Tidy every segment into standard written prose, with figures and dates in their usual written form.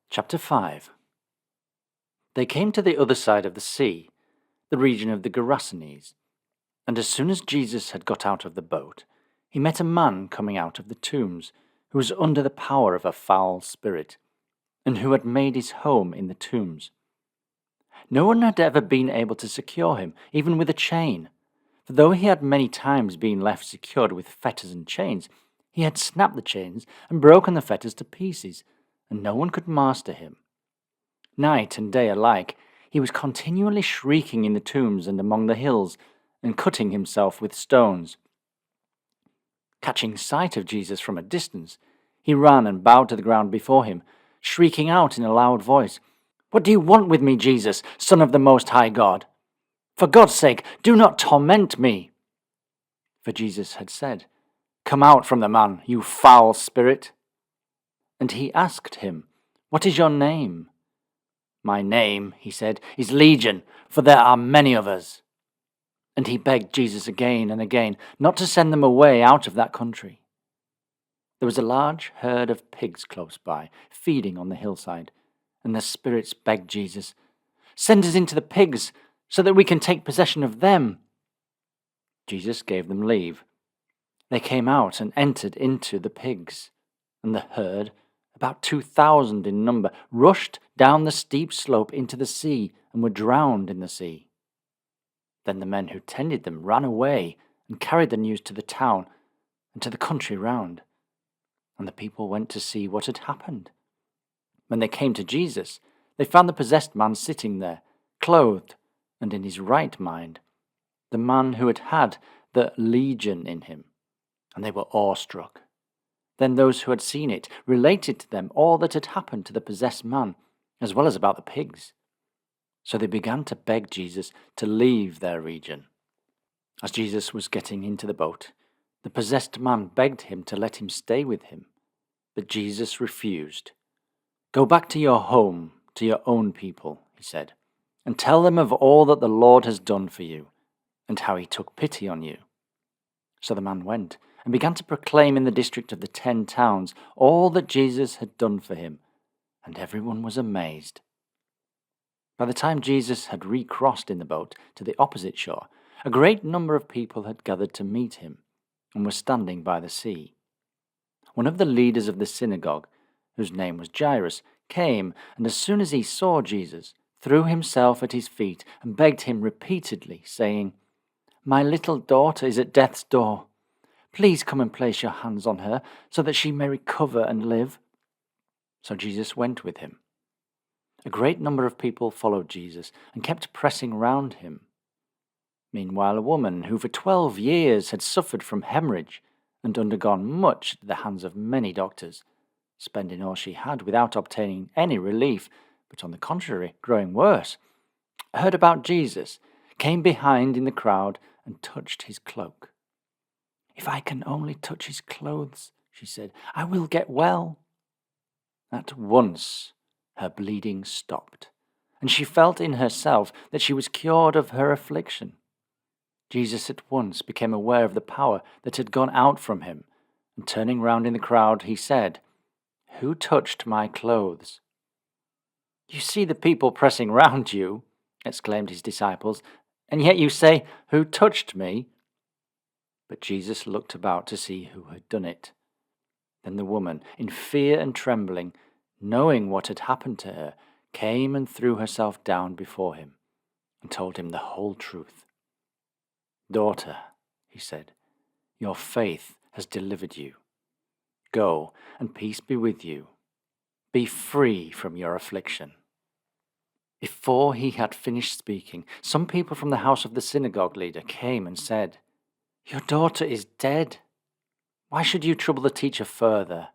Chapter 5. They came to the other side of the sea, the region of the Gerasenes, and as soon as Jesus had got out of the boat, he met a man coming out of the tombs, who was under the power of a foul spirit, and who had made his home in the tombs. No one had ever been able to secure him, even with a chain, for though he had many times been left secured with fetters and chains, he had snapped the chains and broken the fetters to pieces, and no one could master him. Night and day alike, he was continually shrieking in the tombs and among the hills, and cutting himself with stones. Catching sight of Jesus from a distance, he ran and bowed to the ground before him, shrieking out in a loud voice, "What do you want with me, Jesus, Son of the Most High God? For God's sake, do not torment me." For Jesus had said, "Come out from the man, you foul spirit." And he asked him, "What is your name?" "My name," he said, "is Legion, for there are many of us." And he begged Jesus again and again not to send them away out of that country. There was a large herd of pigs close by, feeding on the hillside, and the spirits begged Jesus, "Send us into the pigs, so that we can take possession of them." Jesus gave them leave. They came out and entered into the pigs, and the herd, about 2,000 in number, rushed down the steep slope into the sea and were drowned in the sea. Then the men who tended them ran away and carried the news to the town and to the country round, and the people went to see what had happened. When they came to Jesus, they found the possessed man sitting there, clothed and in his right mind, the man who had had the legion in him, and they were awestruck. Then those who had seen it related to them all that had happened to the possessed man, as well as about the pigs. So they began to beg Jesus to leave their region. As Jesus was getting into the boat, the possessed man begged him to let him stay with him, but Jesus refused. "Go back to your home, to your own people," he said, "and tell them of all that the Lord has done for you, and how he took pity on you." So the man went and began to proclaim in the district of the 10 towns all that Jesus had done for him, and everyone was amazed. By the time Jesus had recrossed in the boat to the opposite shore, a great number of people had gathered to meet him, and were standing by the sea. One of the leaders of the synagogue, whose name was Jairus, came, and as soon as he saw Jesus, threw himself at his feet and begged him repeatedly, saying, "My little daughter is at death's door. Please come and place your hands on her, so that she may recover and live." So Jesus went with him. A great number of people followed Jesus and kept pressing round him. Meanwhile, a woman who for 12 years had suffered from hemorrhage and undergone much at the hands of many doctors, spending all she had without obtaining any relief, but on the contrary, growing worse, heard about Jesus, came behind in the crowd and touched his cloak. "If I can only touch his clothes," she said, "I will get well." At once her bleeding stopped, and she felt in herself that she was cured of her affliction. Jesus at once became aware of the power that had gone out from him, and turning round in the crowd, he said, "Who touched my clothes?" "You see the people pressing round you," exclaimed his disciples, "and yet you say, 'Who touched me?'" But Jesus looked about to see who had done it. Then the woman, in fear and trembling, knowing what had happened to her, came and threw herself down before him and told him the whole truth. "Daughter," he said, "your faith has delivered you. Go, and peace be with you. Be free from your affliction." Before he had finished speaking, some people from the house of the synagogue leader came and said, "Your daughter is dead. Why should you trouble the teacher further?"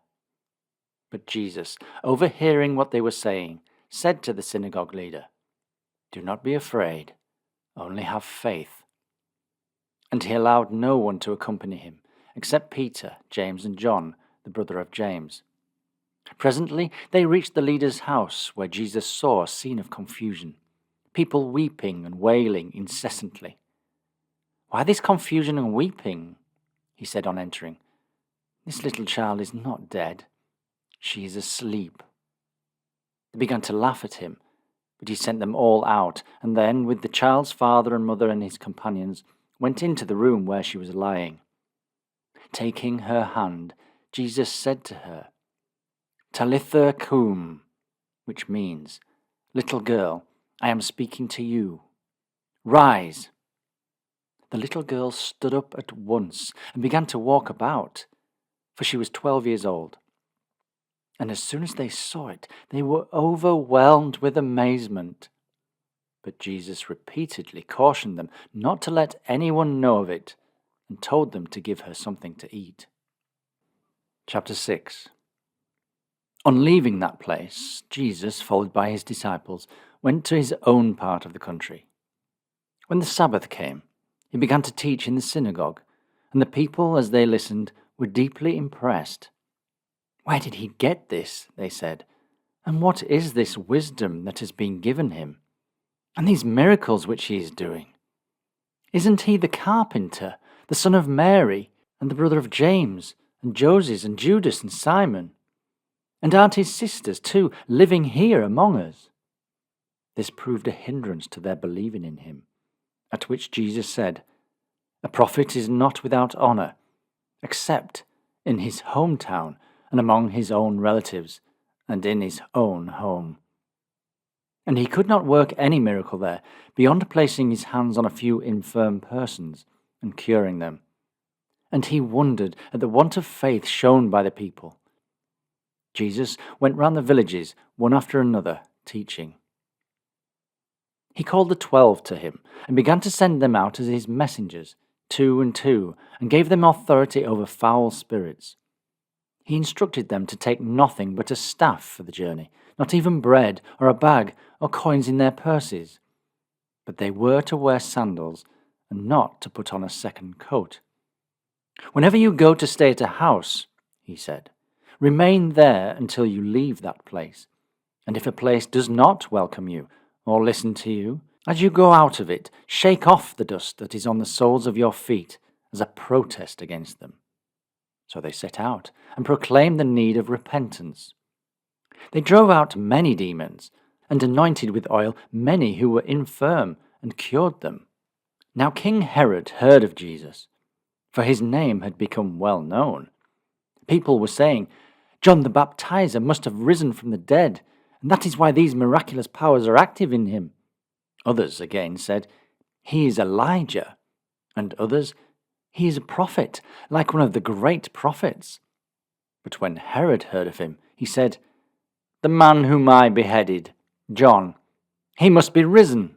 But Jesus, overhearing what they were saying, said to the synagogue leader, "Do not be afraid, only have faith." And he allowed no one to accompany him, except Peter, James, and John, the brother of James. Presently they reached the leader's house, where Jesus saw a scene of confusion, people weeping and wailing incessantly. "Why this confusion and weeping?" he said on entering. "This little child is not dead. She is asleep." They began to laugh at him, but he sent them all out, and then, with the child's father and mother and his companions, went into the room where she was lying. Taking her hand, Jesus said to her, "Talitha cum," which means, "Little girl, I am speaking to you. Rise." The little girl stood up at once and began to walk about, for she was 12 years old. And as soon as they saw it, they were overwhelmed with amazement. But Jesus repeatedly cautioned them not to let anyone know of it, and told them to give her something to eat. Chapter 6. On leaving that place, Jesus, followed by his disciples, went to his own part of the country. When the Sabbath came, he began to teach in the synagogue, and the people, as they listened, were deeply impressed. "Where did he get this?" they said. "And what is this wisdom that has been given him? And these miracles which he is doing? Isn't he the carpenter, the son of Mary, and the brother of James, and Joses, and Judas, and Simon? And aren't his sisters, too, living here among us?" This proved a hindrance to their believing in him, at which Jesus said, "A prophet is not without honor, except in his hometown and among his own relatives, and in his own home." And he could not work any miracle there, beyond placing his hands on a few infirm persons and curing them. And he wondered at the want of faith shown by the people. Jesus went round the villages, one after another, teaching. He called the 12 to him, and began to send them out as his messengers, 2 and 2, and gave them authority over foul spirits. He instructed them to take nothing but a staff for the journey, not even bread or a bag or coins in their purses. But they were to wear sandals and not to put on a second coat. "Whenever you go to stay at a house," he said, "remain there until you leave that place. And if a place does not welcome you or listen to you, as you go out of it, shake off the dust that is on the soles of your feet as a protest against them." So they set out and proclaimed the need of repentance. They drove out many demons and anointed with oil many who were infirm and cured them. Now King Herod heard of Jesus, for his name had become well known. People were saying, "John the Baptizer must have risen from the dead, and that is why these miraculous powers are active in him." Others again said, "He is Elijah," and others, "He is a prophet, like one of the great prophets." But when Herod heard of him, he said, "The man whom I beheaded, John, he must be risen."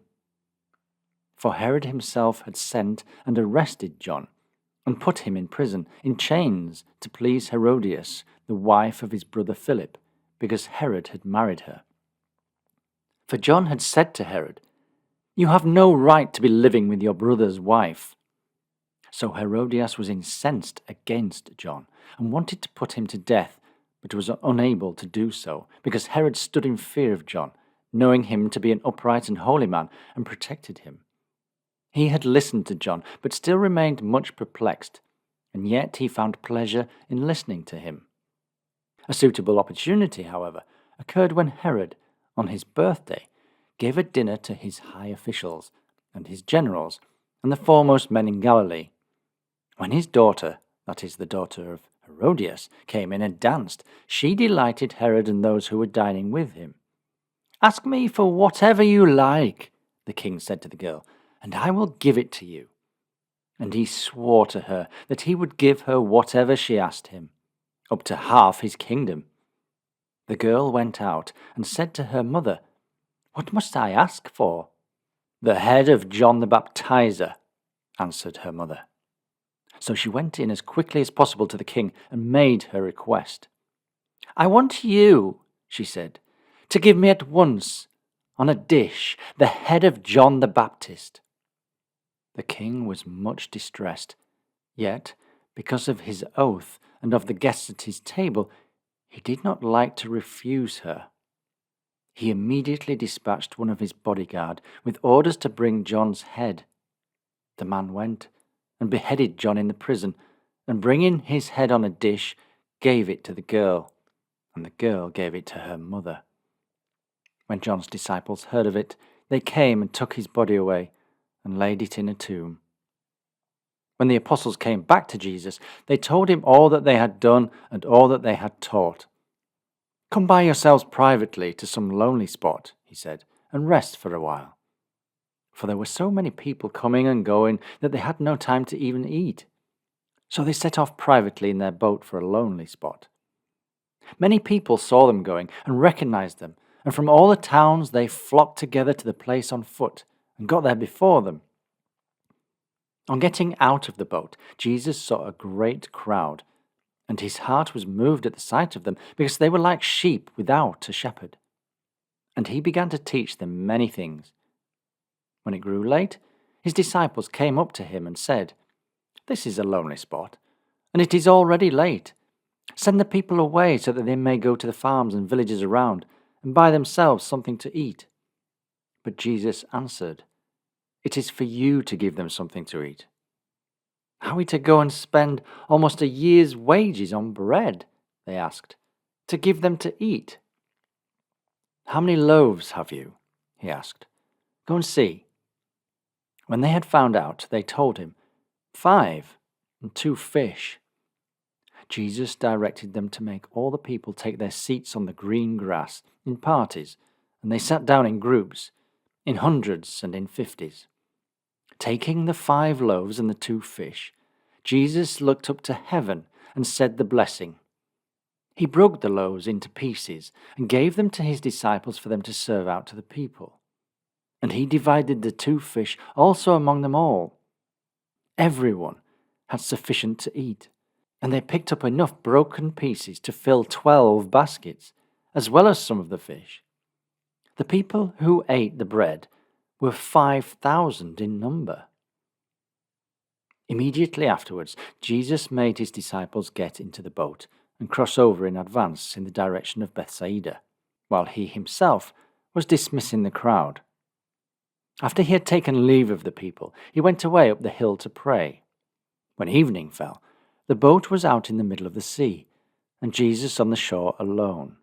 For Herod himself had sent and arrested John, and put him in prison, in chains, to please Herodias, the wife of his brother Philip, because Herod had married her. For John had said to Herod, "You have no right to be living with your brother's wife." So Herodias was incensed against John, and wanted to put him to death, but was unable to do so, because Herod stood in fear of John, knowing him to be an upright and holy man, and protected him. He had listened to John, but still remained much perplexed, and yet he found pleasure in listening to him. A suitable opportunity, however, occurred when Herod, on his birthday, gave a dinner to his high officials, and his generals, and the foremost men in Galilee. When his daughter, that is the daughter of Herodias, came in and danced, she delighted Herod and those who were dining with him. "Ask me for whatever you like," the king said to the girl, "and I will give it to you." And he swore to her that he would give her whatever she asked him, up to half his kingdom. The girl went out and said to her mother, "What must I ask for?" "The head of John the Baptizer," answered her mother. So she went in as quickly as possible to the king and made her request. "I want you," she said, "to give me at once, on a dish, the head of John the Baptist." The king was much distressed, yet, because of his oath and of the guests at his table, he did not like to refuse her. He immediately dispatched one of his bodyguard with orders to bring John's head. The man went and beheaded John in the prison, and bringing his head on a dish, gave it to the girl, and the girl gave it to her mother. When John's disciples heard of it, they came and took his body away and laid it in a tomb. When the apostles came back to Jesus, they told him all that they had done and all that they had taught. "Come by yourselves privately to some lonely spot," he said, "and rest for a while." For there were so many people coming and going that they had no time to even eat. So they set off privately in their boat for a lonely spot. Many people saw them going and recognized them, and from all the towns they flocked together to the place on foot and got there before them. On getting out of the boat, Jesus saw a great crowd, and his heart was moved at the sight of them, because they were like sheep without a shepherd. And he began to teach them many things. When it grew late, his disciples came up to him and said, "This is a lonely spot, and it is already late. Send the people away so that they may go to the farms and villages around and buy themselves something to eat." But Jesus answered, "It is for you to give them something to eat." "Are we to go and spend almost a year's wages on bread?" they asked, "to give them to eat?" "How many loaves have you?" he asked. "Go and see." When they had found out, they told him, 5 and 2 fish. Jesus directed them to make all the people take their seats on the green grass in parties, and they sat down in groups, in hundreds and in 50s. Taking the 5 loaves and the 2 fish, Jesus looked up to heaven and said the blessing. He broke the loaves into pieces and gave them to his disciples for them to serve out to the people. And he divided the 2 fish also among them all. Everyone had sufficient to eat, and they picked up enough broken pieces to fill 12 baskets, as well as some of the fish. The people who ate the bread were 5,000 in number. Immediately afterwards, Jesus made his disciples get into the boat and cross over in advance in the direction of Bethsaida, while he himself was dismissing the crowd. After he had taken leave of the people, he went away up the hill to pray. When evening fell, the boat was out in the middle of the sea, and Jesus on the shore alone.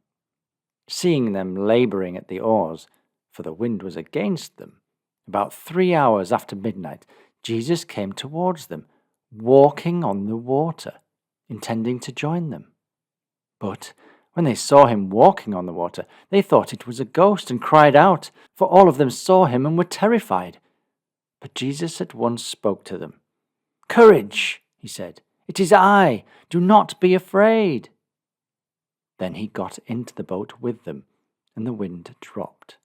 Seeing them laboring at the oars, for the wind was against them, about 3 hours after midnight, Jesus came towards them, walking on the water, intending to join them. But when they saw him walking on the water, they thought it was a ghost and cried out, for all of them saw him and were terrified. But Jesus at once spoke to them. "Courage," he said, "it is I. Do not be afraid." Then he got into the boat with them, and the wind dropped.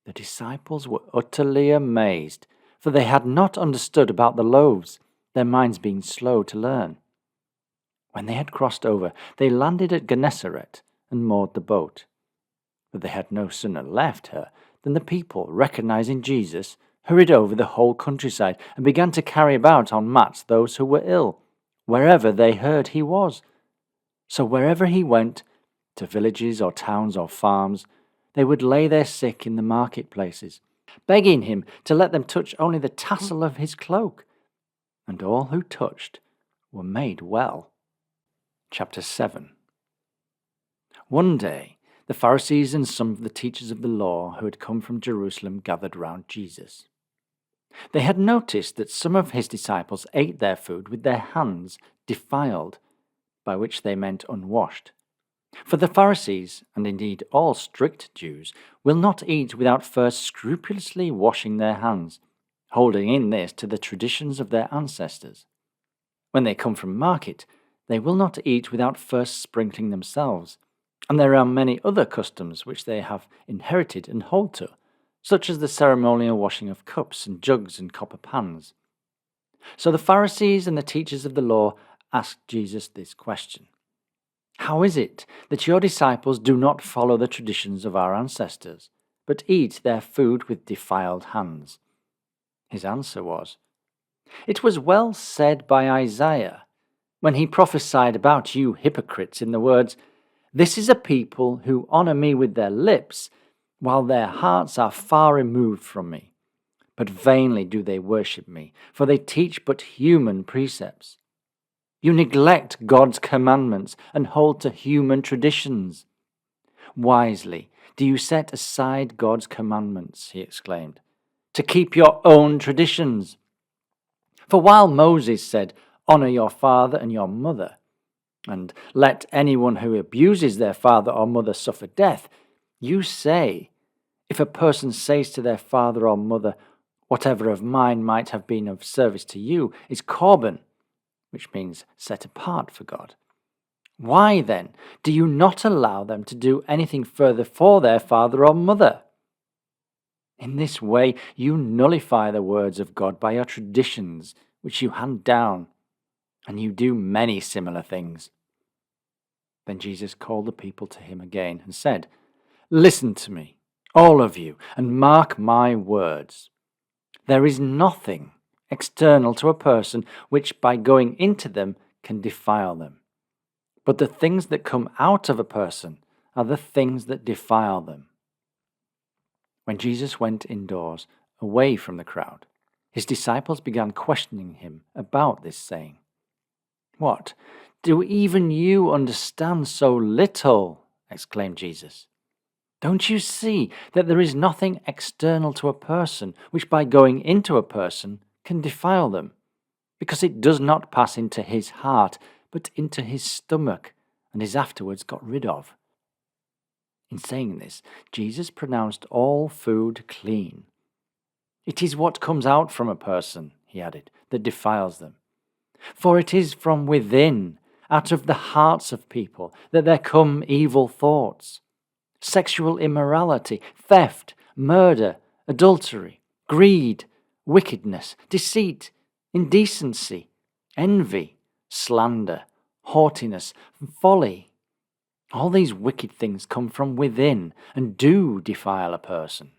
The disciples were utterly amazed, for they had not understood about the loaves, their minds being slow to learn. When they had crossed over, they landed at Gennesaret and moored the boat. But they had no sooner left her than the people, recognizing Jesus, hurried over the whole countryside and began to carry about on mats those who were ill, wherever they heard he was. So wherever he went, to villages or towns or farms, they would lay their sick in the marketplaces, begging him to let them touch only the tassel of his cloak. And all who touched were made well. Chapter 7. One day, the Pharisees and some of the teachers of the law who had come from Jerusalem gathered round Jesus. They had noticed that some of his disciples ate their food with their hands defiled, by which they meant unwashed. For the Pharisees, and indeed all strict Jews, will not eat without first scrupulously washing their hands, holding in this to the traditions of their ancestors. When they come from market, they will not eat without first sprinkling themselves, and there are many other customs which they have inherited and hold to, such as the ceremonial washing of cups and jugs and copper pans. So the Pharisees and the teachers of the law asked Jesus this question: "How is it that your disciples do not follow the traditions of our ancestors, but eat their food with defiled hands?" His answer was, "It was well said by Isaiah, when he prophesied about you hypocrites in the words, 'This is a people who honor me with their lips, while their hearts are far removed from me. But vainly do they worship me, for they teach but human precepts.' You neglect God's commandments and hold to human traditions. wisely do you set aside God's commandments," he exclaimed, "to keep your own traditions. For while Moses said, 'Honor your father and your mother,' and 'Let anyone who abuses their father or mother suffer death,' you say, 'If a person says to their father or mother, whatever of mine might have been of service to you is korban,' which means set apart for God, why then do you not allow them to do anything further for their father or mother? In this way you nullify the words of God by your traditions, which you hand down, and you do many similar things." Then Jesus called the people to him again and said, "Listen to me, all of you, and mark my words. There is nothing external to a person which by going into them can defile them. But the things that come out of a person are the things that defile them." When Jesus went indoors, away from the crowd, his disciples began questioning him about this saying. "What? Do even you understand so little?" exclaimed Jesus. "Don't you see that there is nothing external to a person which by going into a person can defile them, because it does not pass into his heart, but into his stomach, and is afterwards got rid of?" In saying this, Jesus pronounced all food clean. "It is what comes out from a person," he added, "that defiles them. For it is from within, out of the hearts of people, that there come evil thoughts, sexual immorality, theft, murder, adultery, greed, wickedness, deceit, indecency, envy, slander, haughtiness, and folly. All these wicked things come from within and do defile a person."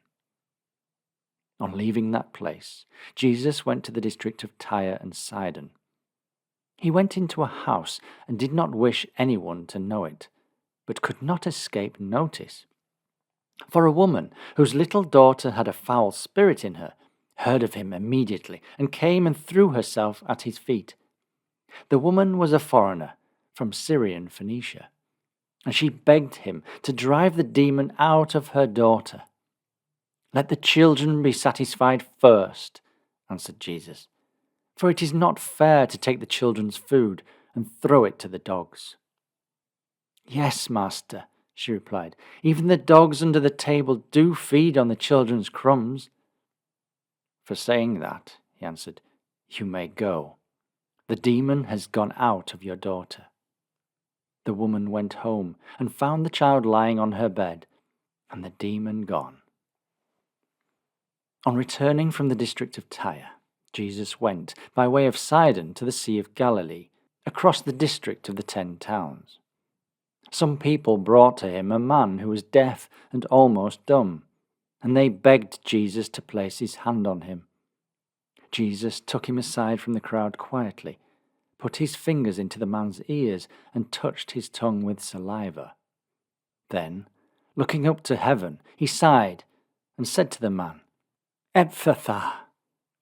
On leaving that place, Jesus went to the district of Tyre and Sidon. He went into a house and did not wish anyone to know it, but could not escape notice. For a woman whose little daughter had a foul spirit in her heard of him immediately and came and threw herself at his feet. The woman was a foreigner from Syrian Phoenicia, and she begged him to drive the demon out of her daughter. "Let the children be satisfied first," answered Jesus, "for it is not fair to take the children's food and throw it to the dogs." "Yes, Master," she replied, "even the dogs under the table do feed on the children's crumbs." "For saying that," he answered, "you may go. The demon has gone out of your daughter." The woman went home and found the child lying on her bed, and the demon gone. On returning from the district of Tyre, Jesus went by way of Sidon to the Sea of Galilee, across the district of the 10 towns. Some people brought to him a man who was deaf and almost dumb, and they begged Jesus to place his hand on him. Jesus took him aside from the crowd quietly, put his fingers into the man's ears, and touched his tongue with saliva. Then, looking up to heaven, he sighed and said to the man, "Ephphatha,"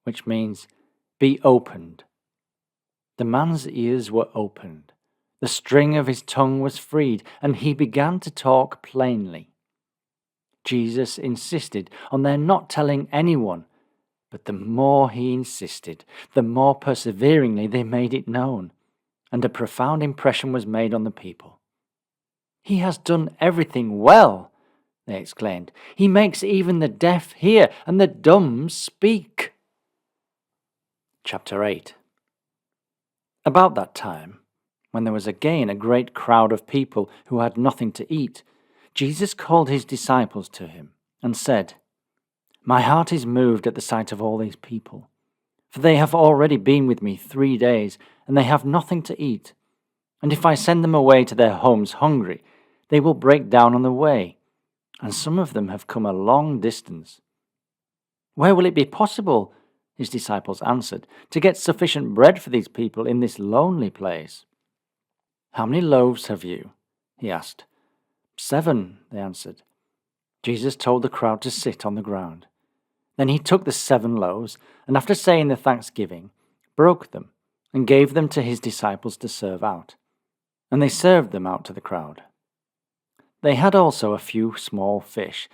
which means, "be opened." The man's ears were opened, the string of his tongue was freed, and he began to talk plainly. Jesus insisted on their not telling anyone, but the more he insisted, the more perseveringly they made it known, and a profound impression was made on the people. "He has done everything well," they exclaimed. "He makes even the deaf hear and the dumb speak." Chapter 8. About that time, when there was again a great crowd of people who had nothing to eat, Jesus called his disciples to him and said, "My heart is moved at the sight of all these people, for they have already been with me 3 days, and they have nothing to eat. And if I send them away to their homes hungry, they will break down on the way, and some of them have come a long distance." "Where will it be possible," his disciples answered, "to get sufficient bread for these people in this lonely place?" "How many loaves have you?" he asked. 7, they answered. Jesus told the crowd to sit on the ground. Then he took the 7 loaves, and after saying the thanksgiving, broke them, and gave them to his disciples to serve out. And they served them out to the crowd. They had also a few small fish,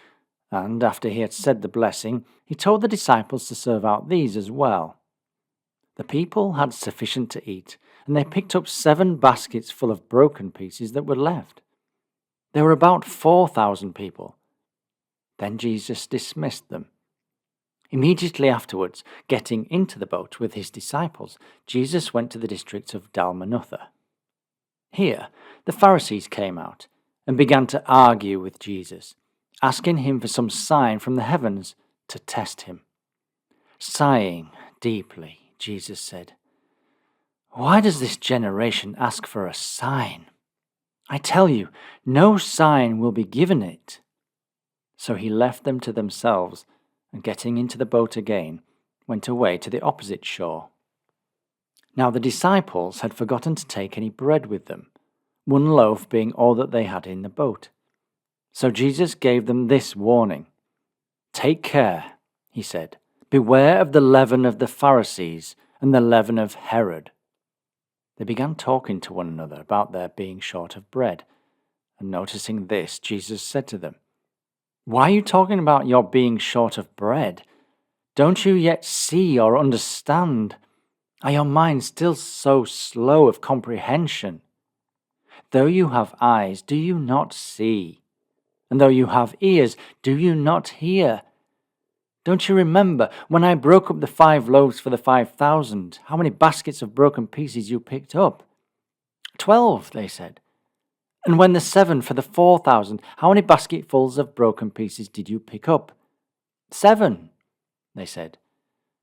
and after he had said the blessing, he told the disciples to serve out these as well. The people had sufficient to eat, and they picked up 7 baskets full of broken pieces that were left. There were about 4,000 people. Then Jesus dismissed them. Immediately afterwards, getting into the boat with his disciples, Jesus went to the district of Dalmanutha. Here, the Pharisees came out and began to argue with Jesus, asking him for some sign from the heavens to test him. Sighing deeply, Jesus said, "Why does this generation ask for a sign? I tell you, no sign will be given it." So he left them to themselves, and getting into the boat again, went away to the opposite shore. Now the disciples had forgotten to take any bread with them, 1 loaf being all that they had in the boat. So Jesus gave them this warning. "Take care," he said, "beware of the leaven of the Pharisees and the leaven of Herod." They began talking to one another about their being short of bread, and noticing this, Jesus said to them, "Why are you talking about your being short of bread? Don't you yet see or understand? Are your minds still so slow of comprehension? Though you have eyes, do you not see? And though you have ears, do you not hear? Don't you remember when I broke up the 5 loaves for the 5,000, how many baskets of broken pieces you picked up?" 12, they said. "And when the 7 for the 4,000, how many basketfuls of broken pieces did you pick up?" 7, they said.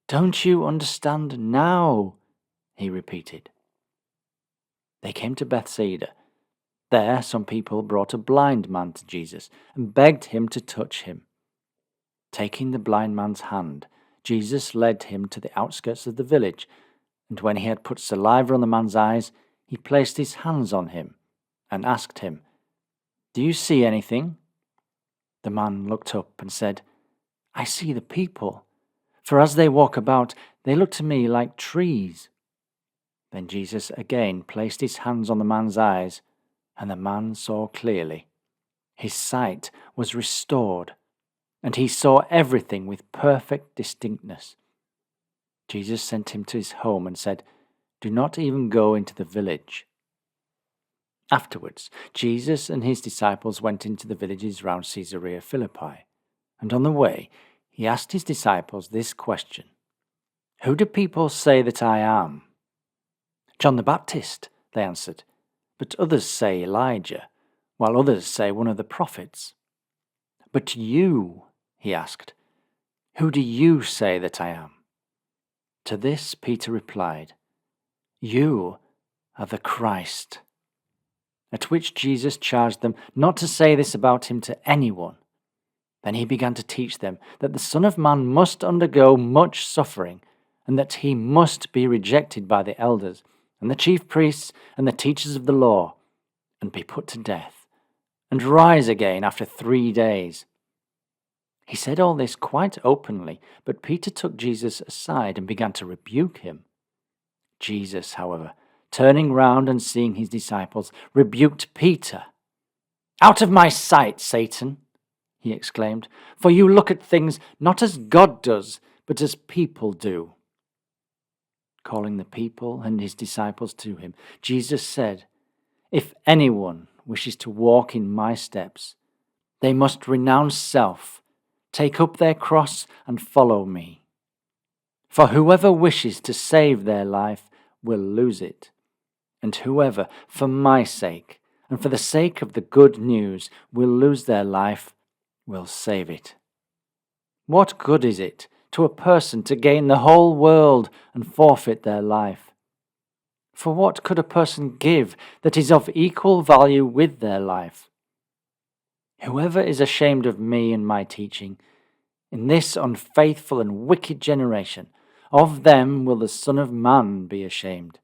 "Don't you understand now?" he repeated. They came to Bethsaida. There some people brought a blind man to Jesus and begged him to touch him. Taking the blind man's hand, Jesus led him to the outskirts of the village, and when he had put saliva on the man's eyes, he placed his hands on him and asked him, "Do you see anything?" The man looked up and said, "I see the people, for as they walk about, they look to me like trees." Then Jesus again placed his hands on the man's eyes, and the man saw clearly. His sight was restored, and he saw everything with perfect distinctness. Jesus sent him to his home and said, "Do not even go into the village." Afterwards, Jesus and his disciples went into the villages round Caesarea Philippi, and on the way, he asked his disciples this question: "Who do people say that I am?" "John the Baptist," they answered, "but others say Elijah, while others say one of the prophets." "But you," he asked, "who do you say that I am?" To this Peter replied, "You are the Christ." At which Jesus charged them not to say this about him to anyone. Then he began to teach them that the Son of Man must undergo much suffering, and that he must be rejected by the elders, and the chief priests, and the teachers of the law, and be put to death, and rise again after 3 days. He said all this quite openly, but Peter took Jesus aside and began to rebuke him. Jesus, however, turning round and seeing his disciples, rebuked Peter. "Out of my sight, Satan," he exclaimed, "for you look at things not as God does, but as people do." Calling the people and his disciples to him, Jesus said, "If anyone wishes to walk in my steps, they must renounce self, take up their cross, and follow me. For whoever wishes to save their life will lose it, and whoever, for my sake, and for the sake of the good news, will lose their life, will save it. What good is it to a person to gain the whole world and forfeit their life? For what could a person give that is of equal value with their life? Whoever is ashamed of me and my teaching, in this unfaithful and wicked generation, of them will the Son of Man be ashamed,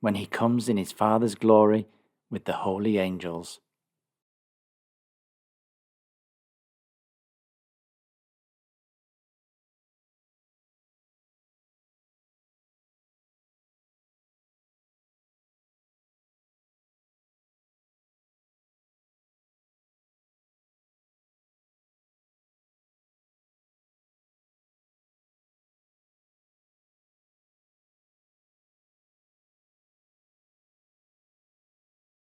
when he comes in his Father's glory with the holy angels."